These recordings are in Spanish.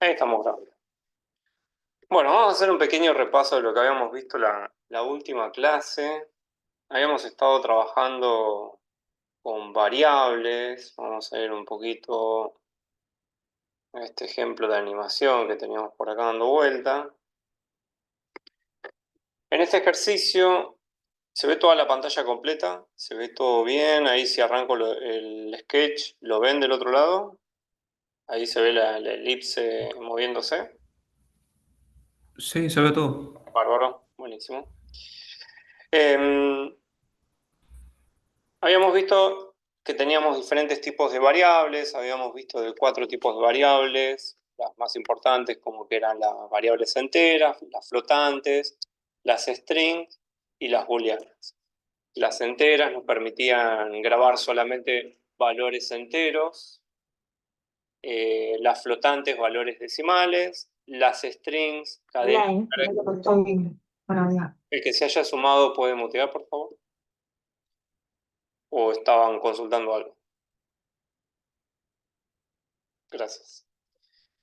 Ahí estamos grabando. Bueno, vamos a hacer un pequeño repaso de lo que habíamos visto la última clase. Habíamos estado trabajando con variables. Vamos a ver un poquito este ejemplo de animación que teníamos por acá dando vuelta. En este ejercicio se ve toda la pantalla completa, se ve todo bien. Ahí si arranco el sketch, ¿lo ven del otro lado? Ahí se ve la elipse moviéndose. Sí, se ve todo. Bárbaro, buenísimo. Em, Habíamos visto que teníamos diferentes tipos de variables, habíamos visto de 4 tipos de variables, las más importantes como que eran las variables enteras, las flotantes, las strings y las booleanas. Las enteras nos permitían grabar solamente valores enteros, las flotantes valores decimales, las strings cadenas. Online, ya que estoy para hablar. El que se haya sumado puede mutear, por favor, o estaban consultando algo. Gracias.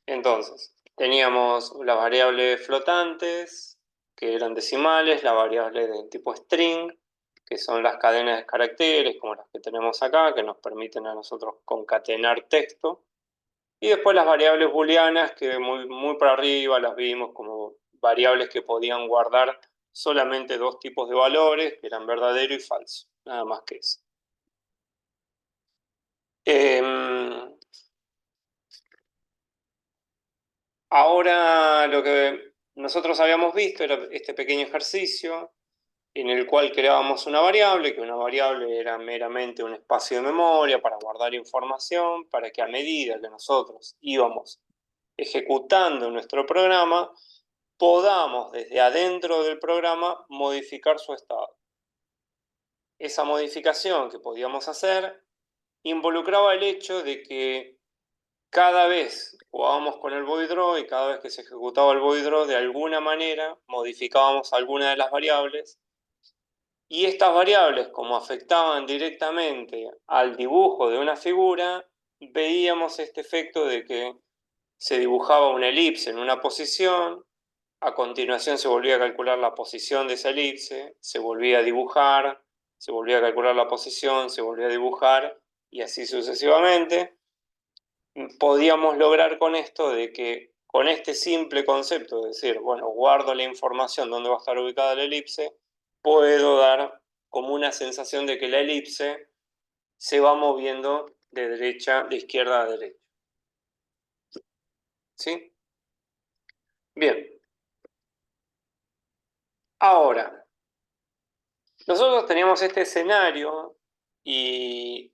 Entonces, teníamos las variables flotantes, que eran decimales, la variable de tipo string, que son las cadenas de caracteres, como las que tenemos acá, que nos permiten a nosotros concatenar texto. Y después las variables booleanas, que muy para arriba las vimos como variables que podían guardar solamente 2 tipos de valores, que eran verdadero y falso, nada más que eso. Ahora lo que nosotros habíamos visto era este pequeño ejercicio en el cual creábamos una variable, que una variable era meramente un espacio de memoria para guardar información, para que a medida que nosotros íbamos ejecutando nuestro programa, podamos desde adentro del programa modificar su estado. Esa modificación que podíamos hacer involucraba el hecho de que cada vez jugábamos con el void draw y cada vez que se ejecutaba el void draw, de alguna manera modificábamos alguna de las variables, y estas variables, como afectaban directamente al dibujo de una figura, veíamos este efecto de que se dibujaba una elipse en una posición, a continuación se volvía a calcular la posición de esa elipse, se volvía a dibujar, se volvía a calcular la posición, se volvía a dibujar, y así sucesivamente. Podíamos lograr con esto de que con este simple concepto de decir, bueno, guardo la información donde va a estar ubicada la elipse, puedo dar como una sensación de que la elipse se va moviendo de izquierda a derecha. ¿Sí? Bien. Ahora, nosotros teníamos este escenario y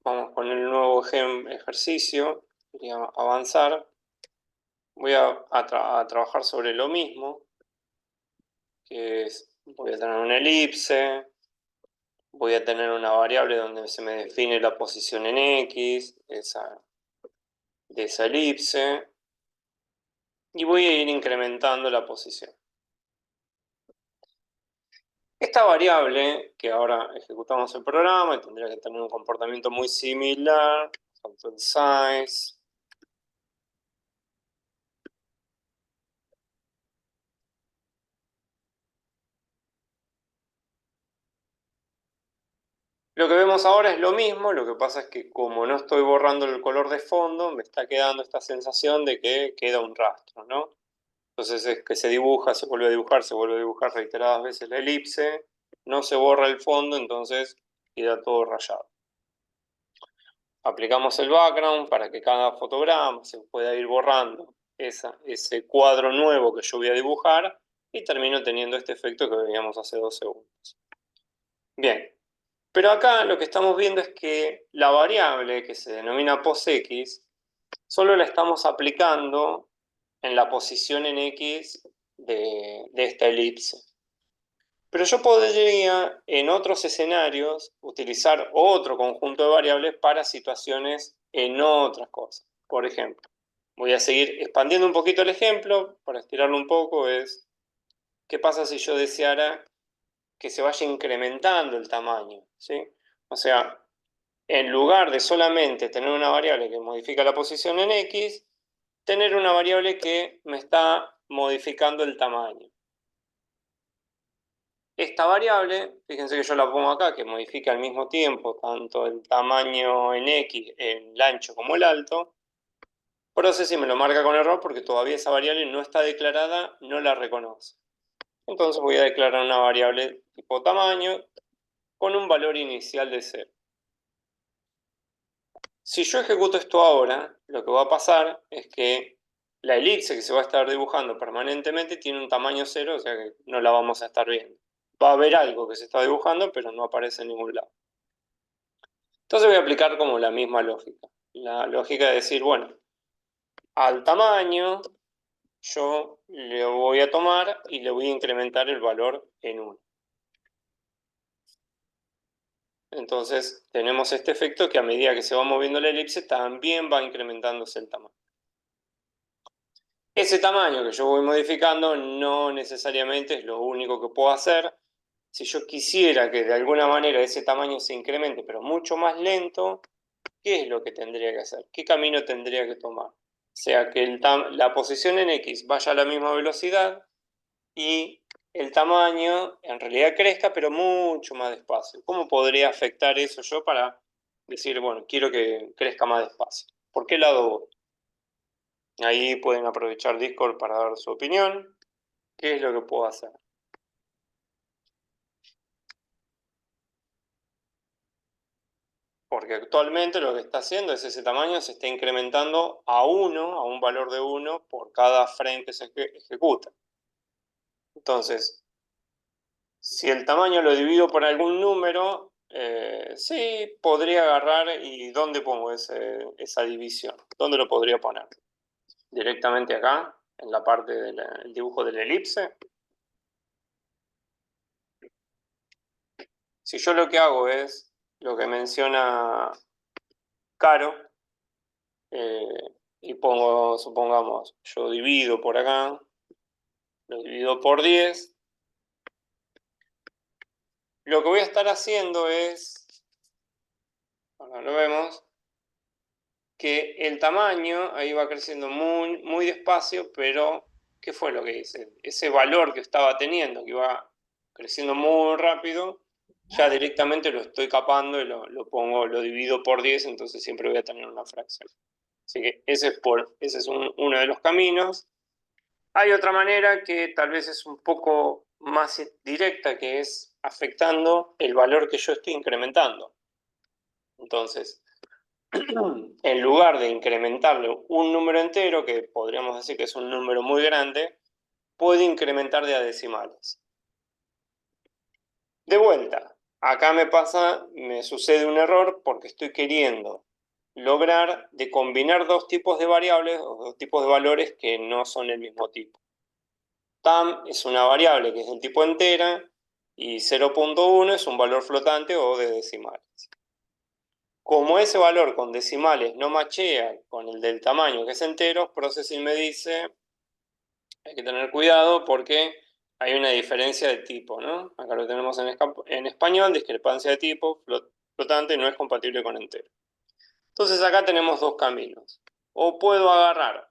vamos con el nuevo ejercicio, quería avanzar. Voy a trabajar sobre lo mismo, que es, voy a tener una elipse, voy a tener una variable donde se me define la posición en X de esa elipse, y voy a ir incrementando la posición. Esta variable, que ahora ejecutamos el programa y tendría que tener un comportamiento muy similar, salto el size. Lo que vemos ahora es lo mismo, lo que pasa es que como no estoy borrando el color de fondo, me está quedando esta sensación de que queda un rastro, ¿no? Entonces es que se dibuja, se vuelve a dibujar, se vuelve a dibujar reiteradas veces la elipse, no se borra el fondo, entonces queda todo rayado. Aplicamos el background para que cada fotograma se pueda ir borrando ese cuadro nuevo que yo voy a dibujar, y termino teniendo este efecto que veíamos hace 2 segundos. Bien, pero acá lo que estamos viendo es que la variable que se denomina posX solo la estamos aplicando en la posición en X de esta elipse. Pero yo podría, en otros escenarios, utilizar otro conjunto de variables para situaciones en otras cosas. Por ejemplo, voy a seguir expandiendo un poquito el ejemplo, para estirarlo un poco, es, ¿qué pasa si yo deseara que se vaya incrementando el tamaño? ¿Sí? O sea, en lugar de solamente tener una variable que modifica la posición en X, tener una variable que me está modificando el tamaño. Esta variable, fíjense que yo la pongo acá, que modifica al mismo tiempo tanto el tamaño en X, el ancho como el alto. Processing me lo marca con error porque todavía esa variable no está declarada, no la reconoce. Entonces voy a declarar una variable tipo tamaño con un valor inicial de 0. Si yo ejecuto esto ahora, lo que va a pasar es que la elipse que se va a estar dibujando permanentemente tiene un tamaño 0, o sea que no la vamos a estar viendo. Va a haber algo que se está dibujando, pero no aparece en ningún lado. Entonces voy a aplicar como la misma lógica. La lógica de decir, bueno, al tamaño yo le voy a tomar y le voy a incrementar el valor en 1. Entonces tenemos este efecto que a medida que se va moviendo la elipse también va incrementándose el tamaño. Ese tamaño que yo voy modificando no necesariamente es lo único que puedo hacer. Si yo quisiera que de alguna manera ese tamaño se incremente, pero mucho más lento, ¿qué es lo que tendría que hacer? ¿Qué camino tendría que tomar? O sea, que la posición en X vaya a la misma velocidad y el tamaño en realidad crezca, pero mucho más despacio. ¿Cómo podría afectar eso yo para decir, bueno, quiero que crezca más despacio? ¿Por qué lado voy? Ahí pueden aprovechar Discord para dar su opinión. ¿Qué es lo que puedo hacer? Porque actualmente lo que está haciendo es ese tamaño se está incrementando a 1, a un valor de 1 por cada frame que se ejecuta. Entonces, si el tamaño lo divido por algún número, sí, podría agarrar y ¿dónde pongo esa división? ¿Dónde lo podría poner? Directamente acá, en la parte del dibujo de la elipse. Si yo lo que hago es lo que menciona Caro, y pongo, supongamos, yo divido por acá, lo divido por 10, lo que voy a estar haciendo es, ahora lo vemos, que el tamaño ahí va creciendo muy, muy despacio, pero ¿qué fue lo que hice? Ese valor que estaba teniendo, que iba creciendo muy rápido, ya directamente lo estoy capando y lo pongo, lo divido por 10, entonces siempre voy a tener una fracción. Así que ese es uno de los caminos. Hay otra manera que tal vez es un poco más directa, que es afectando el valor que yo estoy incrementando. Entonces, en lugar de incrementarle un número entero, que podríamos decir que es un número muy grande, puedo incrementar de a decimales. De vuelta, acá me sucede un error porque estoy queriendo lograr de combinar dos tipos de variables o dos tipos de valores que no son el mismo tipo. Tam es una variable que es del tipo entera y 0.1 es un valor flotante o de decimales. Como ese valor con decimales no machea con el del tamaño que es entero, Processing me dice, hay que tener cuidado porque hay una diferencia de tipo, ¿no? Acá lo tenemos en español, discrepancia de tipo, flotante no es compatible con entero. Entonces acá tenemos dos caminos. O puedo agarrar,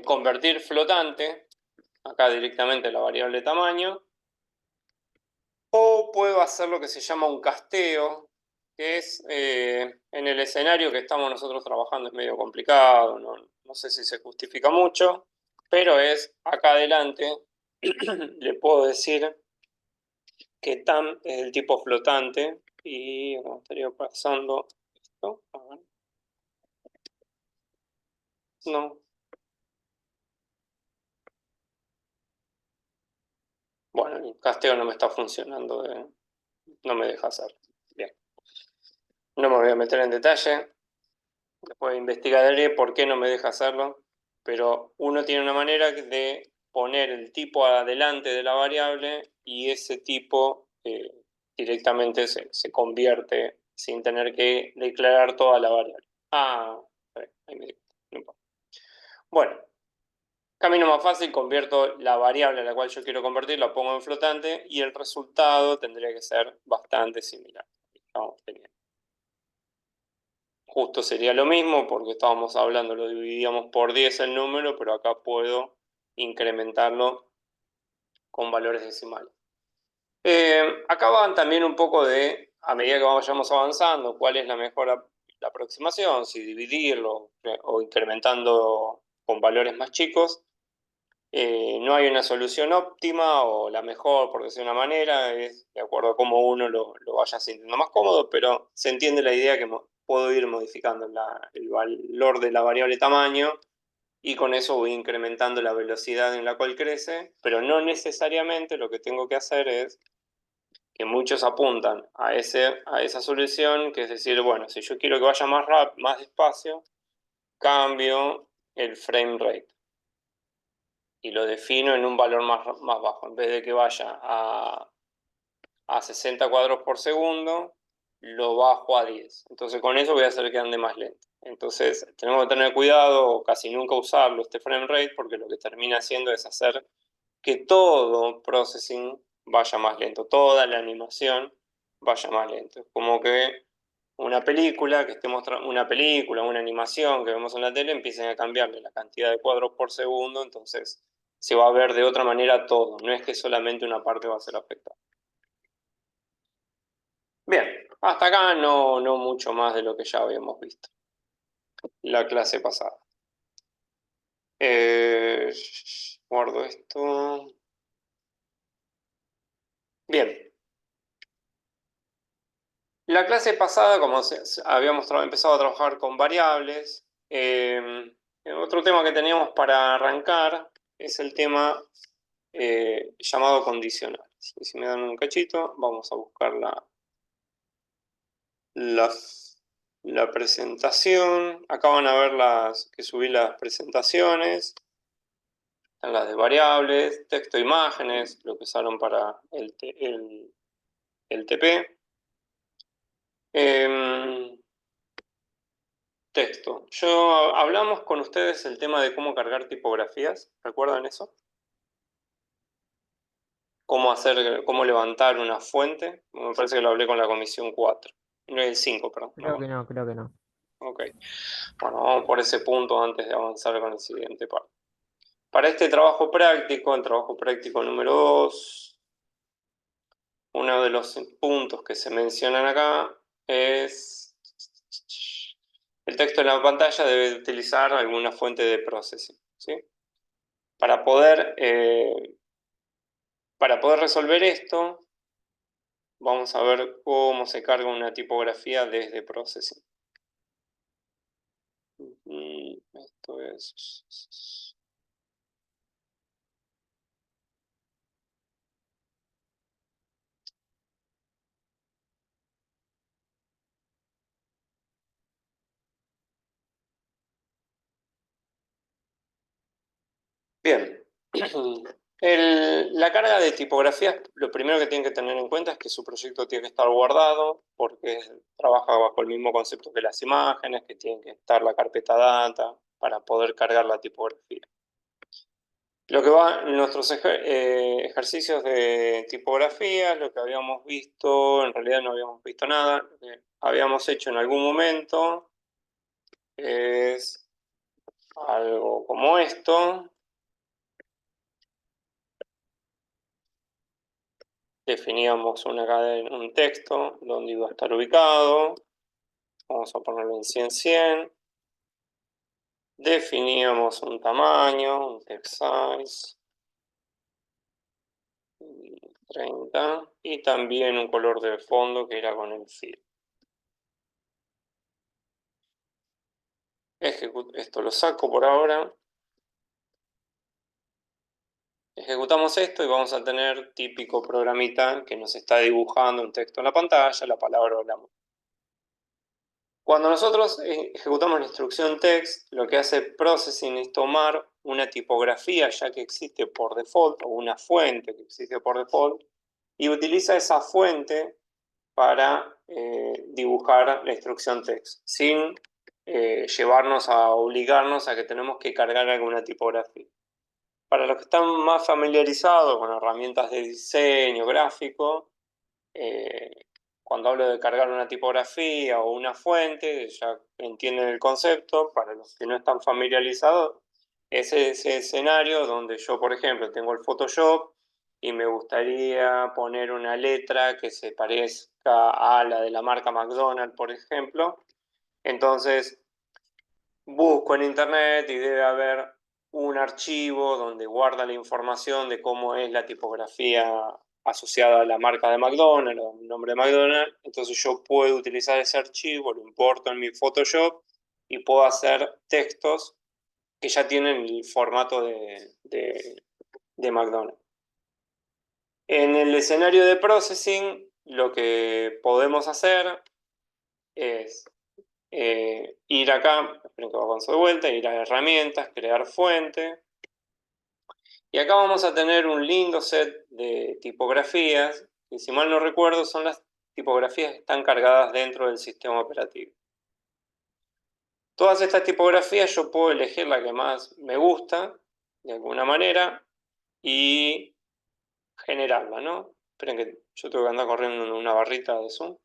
convertir flotante, acá directamente la variable tamaño, o puedo hacer lo que se llama un casteo, que es en el escenario que estamos nosotros trabajando es medio complicado, no sé si se justifica mucho, pero es acá adelante, le puedo decir que tam es el tipo flotante y estaría pasando esto, a ver. No. Bueno, el casteo no me está funcionando, no me deja hacer. Bien. No me voy a meter en detalle. Después investigaré por qué no me deja hacerlo, pero uno tiene una manera de poner el tipo adelante de la variable y ese tipo directamente se convierte sin tener que declarar toda la variable. Ah, ahí me di cuenta, no importa. Bueno, camino más fácil, convierto la variable a la cual yo quiero convertir, la pongo en flotante y el resultado tendría que ser bastante similar. Estamos teniendo. justo sería lo mismo porque estábamos hablando, lo dividíamos por 10 el número, pero acá puedo incrementarlo con valores decimales. Acá van también un poco de, a medida que vayamos avanzando, cuál es la mejor la aproximación, si dividirlo o incrementando con valores más chicos. No hay una solución óptima o la mejor, por decir una manera, es de acuerdo a cómo uno lo vaya sintiendo más cómodo, pero se entiende la idea que puedo ir modificando el valor de la variable tamaño y con eso voy incrementando la velocidad en la cual crece, pero no necesariamente lo que tengo que hacer es que muchos apuntan a esa solución, que es decir, bueno, si yo quiero que vaya más rápido, más despacio, cambio el frame rate y lo defino en un valor más bajo. En vez de que vaya a 60 cuadros por segundo, lo bajo a 10. Entonces con eso voy a hacer que ande más lento. Entonces tenemos que tener cuidado o casi nunca usarlo este frame rate porque lo que termina haciendo es hacer que todo processing vaya más lento, toda la animación vaya más lento. Es como que una película que esté mostrando, una película, una animación que vemos en la tele, empiecen a cambiarle la cantidad de cuadros por segundo, entonces se va a ver de otra manera todo, no es que solamente una parte va a ser afectada. Bien, hasta acá no mucho más de lo que ya habíamos visto la clase pasada. Guardo esto. Bien. La clase pasada, como habíamos empezado a trabajar con variables, otro tema que teníamos para arrancar es el tema llamado condicionales. Y si me dan un cachito, vamos a buscar la presentación. Acá van a ver que subí las presentaciones. Están las de variables, texto, imágenes, lo que usaron para el TP. Texto. Hablamos con ustedes el tema de cómo cargar tipografías. ¿Recuerdan eso? Cómo levantar una fuente. Me parece que lo hablé con la comisión 4. No, el 5, perdón. Creo que no, creo que no. Ok. Bueno, vamos por ese punto antes de avanzar con el siguiente parte. Para este trabajo práctico, el trabajo práctico número 2, uno de los puntos que se mencionan acá es el texto en la pantalla debe utilizar alguna fuente de processing, ¿sí? Para poder resolver esto, vamos a ver cómo se carga una tipografía desde Processing. Esto es... Bien. La carga de tipografías, lo primero que tienen que tener en cuenta es que su proyecto tiene que estar guardado porque trabaja bajo el mismo concepto que las imágenes, que tiene que estar la carpeta data para poder cargar la tipografía. Lo que va en nuestros ejercicios de tipografía, lo que habíamos visto, en realidad no habíamos visto nada, lo que habíamos hecho en algún momento es algo como esto. Definíamos un texto donde iba a estar ubicado. Vamos a ponerlo en 100. Definíamos un tamaño, un text size, 30, y también un color de fondo que era con el fill. Esto lo saco por ahora. Ejecutamos esto y vamos a tener típico programita que nos está dibujando un texto en la pantalla, la palabra o la. Cuando nosotros ejecutamos la instrucción text, lo que hace Processing es tomar una tipografía ya que existe por default, o una fuente que existe por default, y utiliza esa fuente para dibujar la instrucción text, sin llevarnos a obligarnos a que tenemos que cargar alguna tipografía. Para los que están más familiarizados con herramientas de diseño gráfico, cuando hablo de cargar una tipografía o una fuente, ya entienden el concepto. Para los que no están familiarizados, es ese escenario donde yo, por ejemplo, tengo el Photoshop y me gustaría poner una letra que se parezca a la de la marca McDonald's, por ejemplo. Entonces, busco en internet y debe haber un archivo donde guarda la información de cómo es la tipografía asociada a la marca de McDonald's o el nombre de McDonald's. Entonces yo puedo utilizar ese archivo, lo importo en mi Photoshop y puedo hacer textos que ya tienen el formato de McDonald's. En el escenario de processing, lo que podemos hacer es ir acá, esperen que avanzo de vuelta, ir a herramientas, crear fuente. Y acá vamos a tener un lindo set de tipografías, que si mal no recuerdo son las tipografías que están cargadas dentro del sistema operativo. Todas estas tipografías yo puedo elegir la que más me gusta, de alguna manera, y generarla, ¿no? Esperen que yo tengo que andar corriendo en una barrita de Zoom.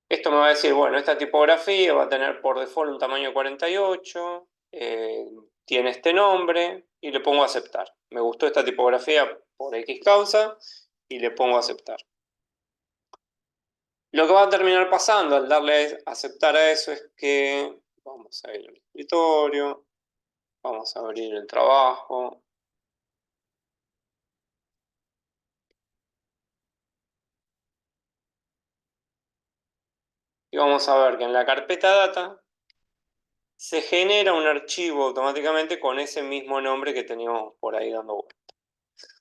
Esto me va a decir, bueno, esta tipografía va a tener por default un tamaño 48, tiene este nombre y le pongo aceptar. Me gustó esta tipografía por X causa y le pongo aceptar. Lo que va a terminar pasando al darle a aceptar a eso es que vamos a ir al escritorio, vamos a abrir el trabajo. Y vamos a ver que en la carpeta data se genera un archivo automáticamente con ese mismo nombre que teníamos por ahí dando vuelta.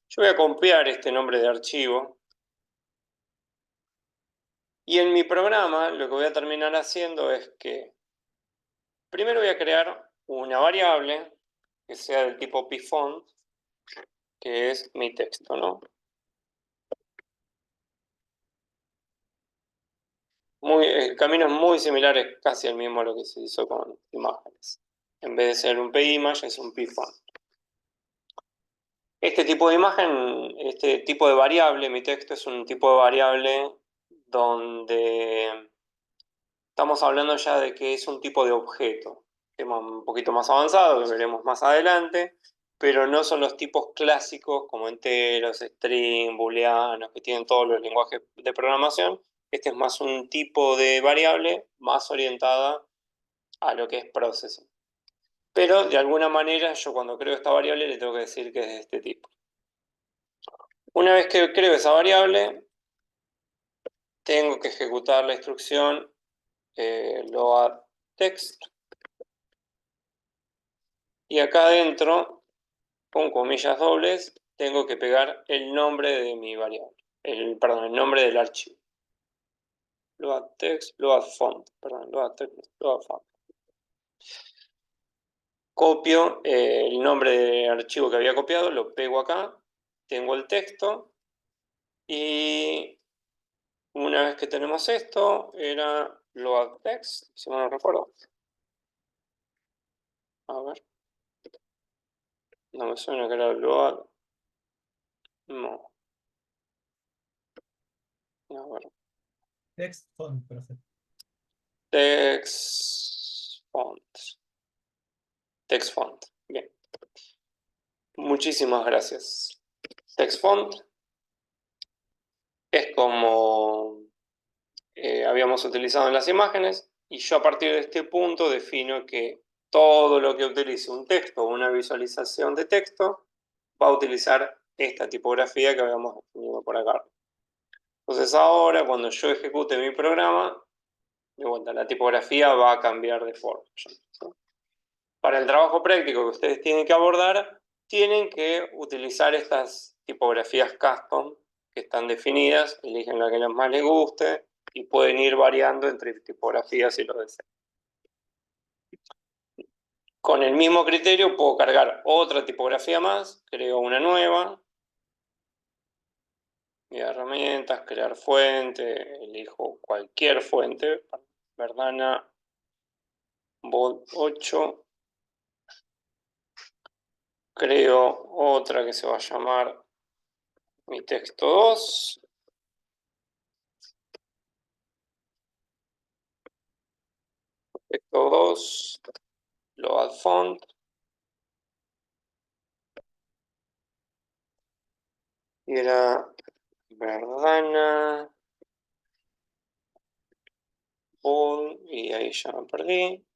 Yo voy a copiar este nombre de archivo y en mi programa lo que voy a terminar haciendo es que primero voy a crear una variable que sea del tipo pfont, que es mi texto, ¿no? El camino es muy similar, es casi el mismo a lo que se hizo con imágenes. En vez de ser un pimage, es un pfont. Este tipo de imagen, este tipo de variable, mi texto es un tipo de variable donde estamos hablando ya de que es un tipo de objeto, tema un poquito más avanzado, que veremos más adelante, pero no son los tipos clásicos como enteros, string, booleanos, que tienen todos los lenguajes de programación. Este es más un tipo de variable más orientada a lo que es processing. Pero de alguna manera yo cuando creo esta variable le tengo que decir que es de este tipo. Una vez que creo esa variable, tengo que ejecutar la instrucción load text. Y acá adentro, con comillas dobles, tengo que pegar el nombre de mi variable. Perdón, el nombre del archivo. Load text, load font. Perdón, load text, load font. Copio el nombre del archivo que había copiado, lo pego acá. Tengo el texto. Y una vez que tenemos esto, era load text, si mal no recuerdo. A ver. No me suena que era load. No. A ver. Text font, profe. Text font. Text font. Bien. Muchísimas gracias. Text font es como habíamos utilizado en las imágenes y yo a partir de este punto defino que todo lo que utilice un texto o una visualización de texto va a utilizar esta tipografía que habíamos definido por acá. Entonces ahora cuando yo ejecute mi programa, de vuelta, la tipografía va a cambiar de forma. Para el trabajo práctico que ustedes tienen que abordar, tienen que utilizar estas tipografías custom que están definidas, eligen la que más les guste y pueden ir variando entre tipografías si lo desean. Con el mismo criterio puedo cargar otra tipografía más, creo una nueva, y herramientas, crear fuente, elijo cualquier fuente, Verdana Bold 8, creo otra que se va a llamar mi texto 2, Texto 2, load font. Y era Verdana, bold, y ahí ya me perdí.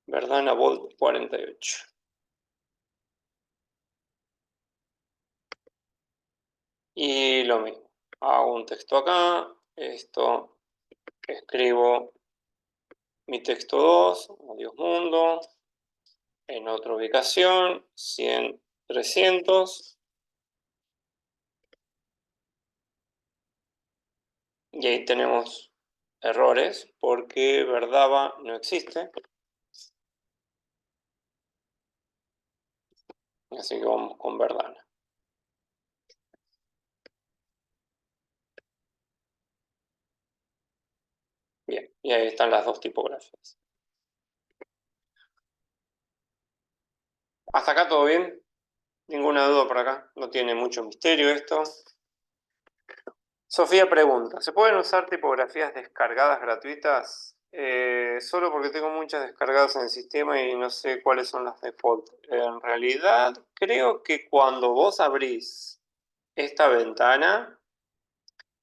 Verdana bold 48. Y lo mismo, hago un texto acá, esto, escribo mi texto 2, adiós mundo, en otra ubicación, 100, 300. Y ahí tenemos errores porque Verdava no existe. Así que vamos con Verdana. Bien, y ahí están las dos tipografías. ¿Hasta acá todo bien? Ninguna duda por acá, no tiene mucho misterio esto. Sofía pregunta, ¿se pueden usar tipografías descargadas gratuitas? Solo porque tengo muchas descargadas en el sistema y no sé cuáles son las default. En realidad, creo que cuando vos abrís esta ventana,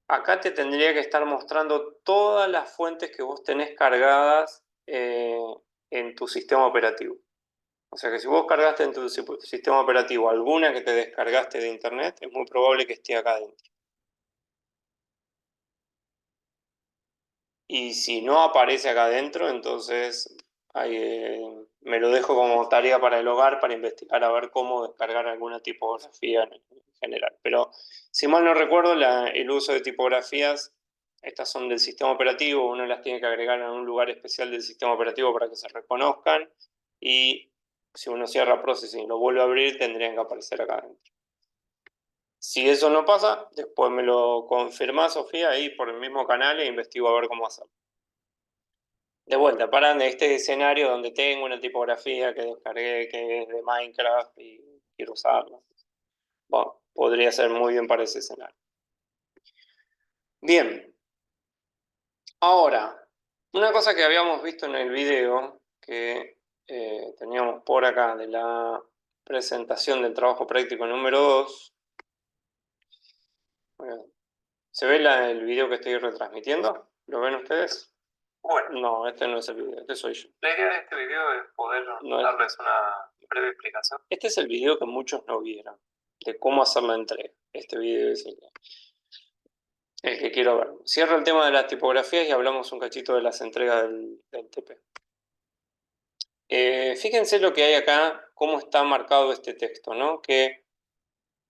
acá te tendría que estar mostrando todas las fuentes que vos tenés cargadas en tu sistema operativo. O sea que si vos cargaste en tu sistema operativo alguna que te descargaste de internet, es muy probable que esté acá adentro. Y si no aparece acá adentro, entonces me lo dejo como tarea para el hogar para investigar a ver cómo descargar alguna tipografía en general. Pero si mal no recuerdo, el uso de tipografías, estas son del sistema operativo, uno las tiene que agregar en un lugar especial del sistema operativo para que se reconozcan y si uno cierra Processing y lo vuelve a abrir, tendrían que aparecer acá adentro. Si eso no pasa, después me lo confirma Sofía ahí por el mismo canal e investigo a ver cómo hacerlo. De vuelta, para este escenario donde tengo una tipografía que descargué que es de Minecraft y quiero usarla. Bueno, podría ser muy bien para ese escenario. Bien. Ahora, una cosa que habíamos visto en el video que teníamos por acá de la presentación del trabajo práctico número 2. Bueno, ¿se ve el video que estoy retransmitiendo? ¿Lo ven ustedes? Bueno, no, este no es el video, este soy yo. La idea de este video es poder darles una breve explicación. Este es el video que muchos no vieron, de cómo hacer la entrega. Este video es el que quiero ver. Cierro el tema de las tipografías y hablamos un cachito de las entregas del TP. Fíjense lo que hay acá, cómo está marcado este texto, ¿no? Que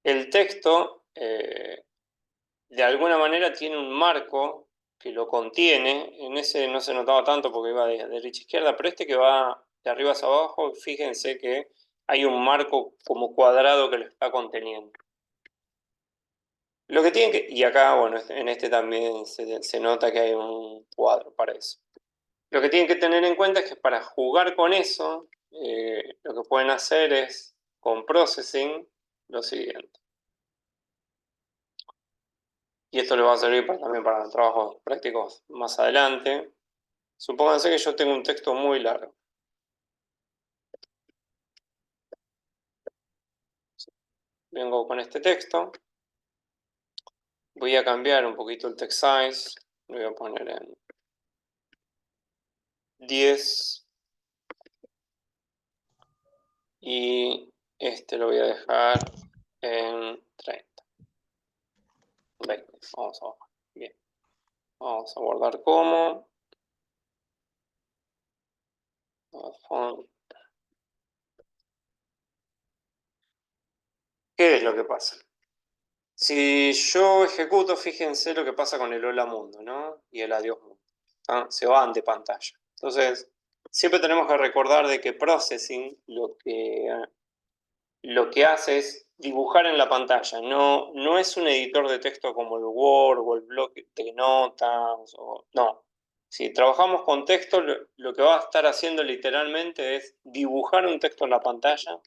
el texto, de alguna manera, tiene un marco que lo contiene. En ese no se notaba tanto porque iba de derecha a izquierda, pero este que va de arriba hacia abajo, fíjense que hay un marco como cuadrado que lo está conteniendo. Lo que tienen que, y acá, bueno, en este también se nota que hay un cuadro para eso. Lo que tienen que tener en cuenta es que para jugar con eso, lo que pueden hacer es, con Processing, lo siguiente. Y esto les va a servir también para trabajos prácticos más adelante. Supónganse que yo tengo un texto muy largo. Vengo con este texto. Voy a cambiar un poquito el text size. Lo voy a poner en 10. Y este lo voy a dejar en 30. 20. Vamos a bajar. Bien. Vamos a guardar como. ¿Qué es lo que pasa? Si yo ejecuto, fíjense lo que pasa con el hola mundo, ¿no? Y el adiós mundo. ¿Ah? Se van de pantalla. Entonces, siempre tenemos que recordar de que Processing lo que hace es dibujar en la pantalla. No es un editor de texto como el Word o el bloc de notas. No. Si trabajamos con texto, lo que va a estar haciendo literalmente es dibujar un texto en la pantalla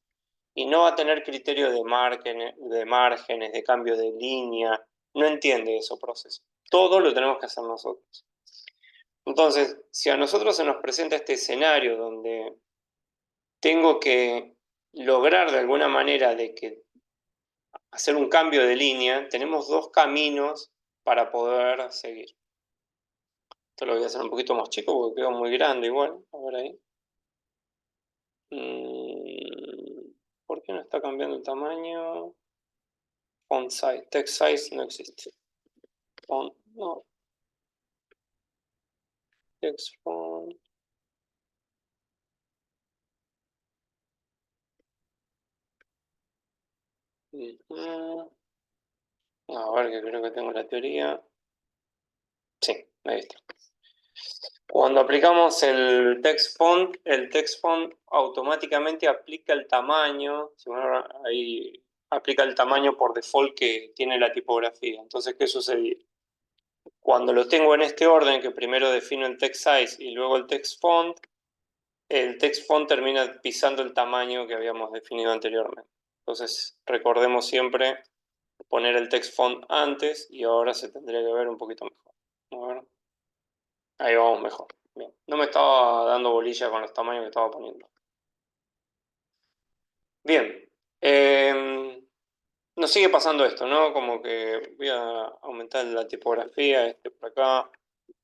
y no va a tener criterio de márgenes, de cambio de línea. No entiende eso proceso. Todo lo tenemos que hacer nosotros. Entonces, si a nosotros se nos presenta este escenario donde tengo que lograr de alguna manera de que hacer un cambio de línea, tenemos dos caminos para poder seguir. Esto lo voy a hacer un poquito más chico porque quedó muy grande igual. A ver ahí. ¿Por qué no está cambiando el tamaño? Font size, text size no existe. Font, no. Text font. A ver, que creo que tengo la teoría. Sí, ahí está. Cuando aplicamos el text font automáticamente aplica el tamaño, ahí aplica el tamaño por default que tiene la tipografía. Entonces, ¿qué sucede? Cuando lo tengo en este orden, que primero defino el text size y luego el text font termina pisando el tamaño que habíamos definido anteriormente. Entonces, recordemos siempre poner el text font antes y ahora se tendría que ver un poquito mejor. A ver. Ahí vamos mejor. Bien. No me estaba dando bolilla con los tamaños que estaba poniendo. Bien. Nos sigue pasando esto, ¿no? Como que voy a aumentar la tipografía, este por acá,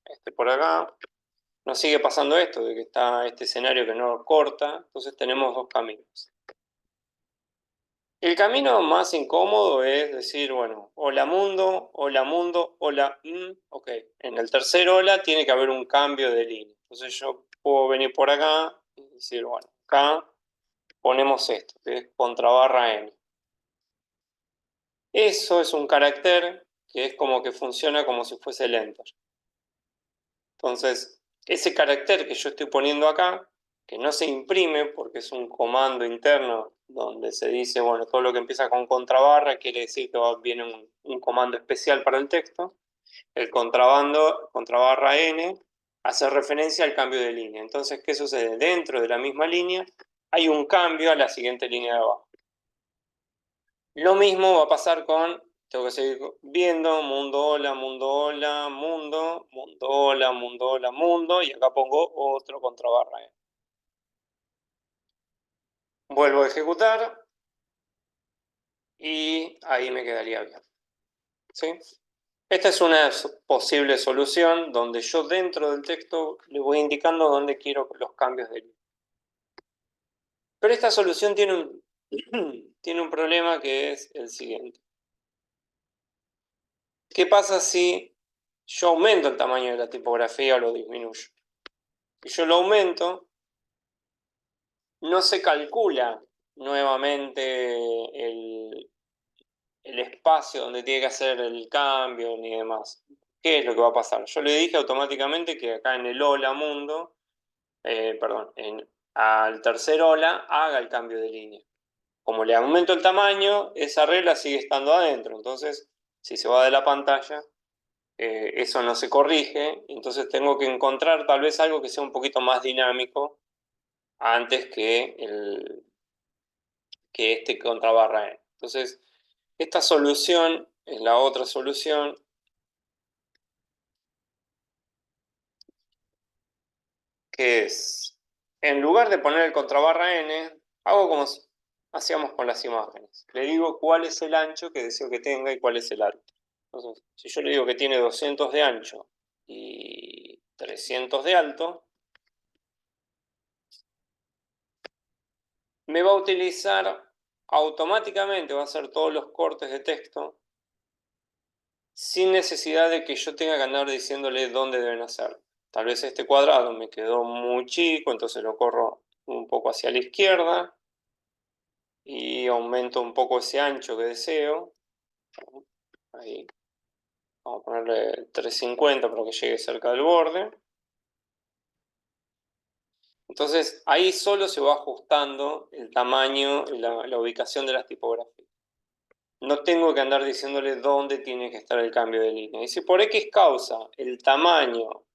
este por acá. Nos sigue pasando esto, de que está este escenario que no corta. Entonces tenemos dos caminos. El camino más incómodo es decir, bueno, hola mundo, hola mundo, hola, ok. En el tercer hola tiene que haber un cambio de línea. Entonces yo puedo venir por acá y decir, bueno, acá ponemos esto, que es contrabarra n. Eso es un carácter que es como que funciona como si fuese el enter. Entonces, ese carácter que yo estoy poniendo acá, que no se imprime porque es un comando interno donde se dice, bueno, todo lo que empieza con contrabarra quiere decir que viene un comando especial para el texto. El contrabarra n, hace referencia al cambio de línea. Entonces, ¿qué sucede? Dentro de la misma línea hay un cambio a la siguiente línea de abajo. Lo mismo va a pasar con, tengo que seguir viendo, mundo, hola, mundo, hola, mundo, mundo, hola, mundo, hola, mundo, y acá pongo otro contrabarra n. Vuelvo a ejecutar y ahí me quedaría bien. ¿Sí? Esta es una posible solución donde yo dentro del texto le voy indicando dónde quiero los cambios de línea. Pero esta solución tiene un problema que es el siguiente. ¿Qué pasa si yo aumento el tamaño de la tipografía o lo disminuyo? Si yo lo aumento, no se calcula nuevamente el espacio donde tiene que hacer el cambio ni demás. ¿Qué es lo que va a pasar? Yo le dije automáticamente que acá en el hola mundo, al tercer hola haga el cambio de línea. Como le aumento el tamaño, esa regla sigue estando adentro. Entonces, si se va de la pantalla, eso no se corrige. Entonces tengo que encontrar tal vez algo que sea un poquito más dinámico antes que este contrabarra n. Entonces, esta solución es la otra solución que es, en lugar de poner el contrabarra n, hago como hacíamos con las imágenes. Le digo cuál es el ancho que deseo que tenga y cuál es el alto. Entonces, si yo le digo que tiene 200 de ancho y 300 de alto, me va a utilizar automáticamente, va a hacer todos los cortes de texto sin necesidad de que yo tenga que andar diciéndole dónde deben hacer. Tal vez este cuadrado me quedó muy chico, entonces lo corro un poco hacia la izquierda y aumento un poco ese ancho que deseo. Ahí. Vamos a ponerle 350 para que llegue cerca del borde. Entonces ahí solo se va ajustando el tamaño y la ubicación de las tipografías. No tengo que andar diciéndole dónde tiene que estar el cambio de línea. Y si por X causa el tamaño